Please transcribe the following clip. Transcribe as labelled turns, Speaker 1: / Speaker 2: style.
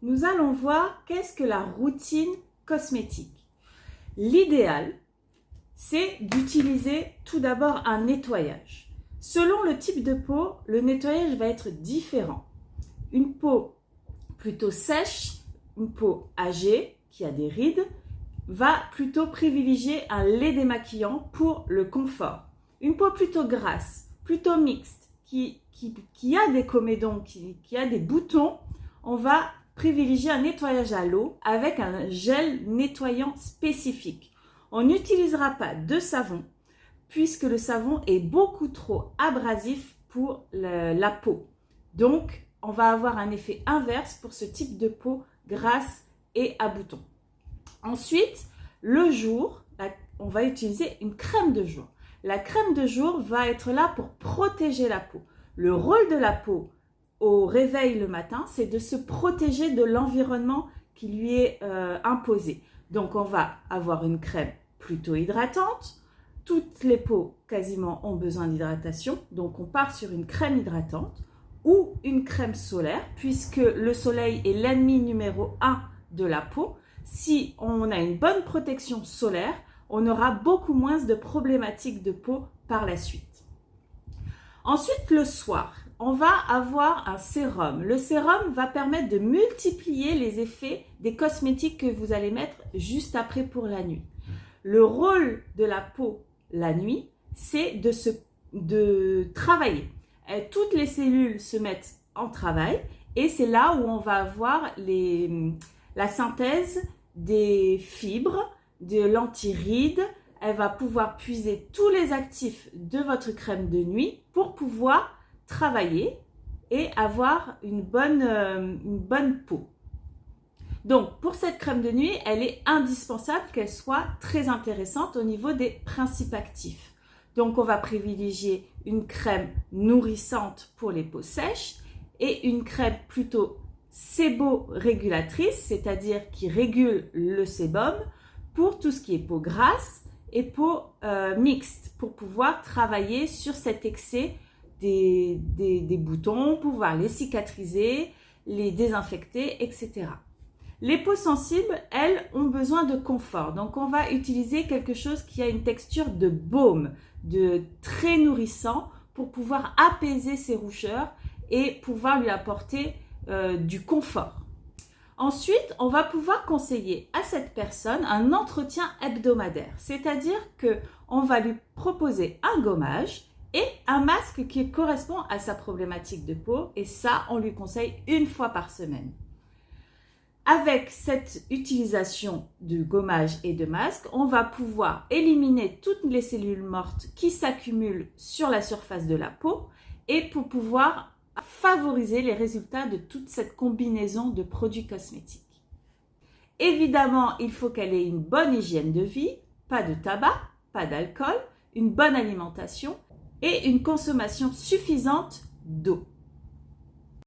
Speaker 1: nous allons voir qu'est-ce que la routine cosmétique. L'idéal, c'est d'utiliser tout d'abord un nettoyage. Selon le type de peau, le nettoyage va être différent. Une peau plutôt sèche, une peau âgée, qui a des rides, va plutôt privilégier un lait démaquillant pour le confort. Une peau plutôt grasse, plutôt mixte, qui a des comédons, qui a des boutons, on va privilégier un nettoyage à l'eau avec un gel nettoyant spécifique. On n'utilisera pas de savon puisque le savon est beaucoup trop abrasif pour la peau. Donc, on va avoir un effet inverse pour ce type de peau grasse et à boutons. Ensuite, le jour, on va utiliser une crème de jour. La crème de jour va être là pour protéger la peau. Le rôle de la peau au réveil le matin, c'est de se protéger de l'environnement qui lui est imposé. Donc, on va avoir une crème plutôt hydratante. Toutes les peaux quasiment ont besoin d'hydratation. Donc, on part sur une crème hydratante ou une crème solaire puisque le soleil est l'ennemi numéro 1 de la peau. Si on a une bonne protection solaire, on aura beaucoup moins de problématiques de peau par la suite. Ensuite, le soir, on va avoir un sérum. Le sérum va permettre de multiplier les effets des cosmétiques que vous allez mettre juste après pour la nuit. Le rôle de la peau la nuit, c'est de travailler. Toutes les cellules se mettent en travail et c'est là où on va avoir la synthèse des fibres, de l'anti-rides. Elle va pouvoir puiser tous les actifs de votre crème de nuit pour pouvoir travailler et avoir une bonne peau. Donc, pour cette crème de nuit, elle est indispensable qu'elle soit très intéressante au niveau des principes actifs. Donc, on va privilégier une crème nourrissante pour les peaux sèches et une crème plutôt séborégulatrice, c'est-à-dire qui régule le sébum pour tout ce qui est peau grasse et peau mixte pour pouvoir travailler sur cet excès des boutons, pouvoir les cicatriser, les désinfecter, etc. Les peaux sensibles, elles, ont besoin de confort. Donc, on va utiliser quelque chose qui a une texture de baume, de très nourrissant pour pouvoir apaiser ses rougeurs et pouvoir lui apporter du confort. Ensuite, on va pouvoir conseiller à cette personne un entretien hebdomadaire, c'est-à-dire qu'on va lui proposer un gommage et un masque qui correspond à sa problématique de peau et ça, on lui conseille une fois par semaine. Avec cette utilisation de gommage et de masque, on va pouvoir éliminer toutes les cellules mortes qui s'accumulent sur la surface de la peau et pour pouvoir favoriser les résultats de toute cette combinaison de produits cosmétiques. Évidemment, il faut qu'elle ait une bonne hygiène de vie, pas de tabac, pas d'alcool, une bonne alimentation et une consommation suffisante d'eau.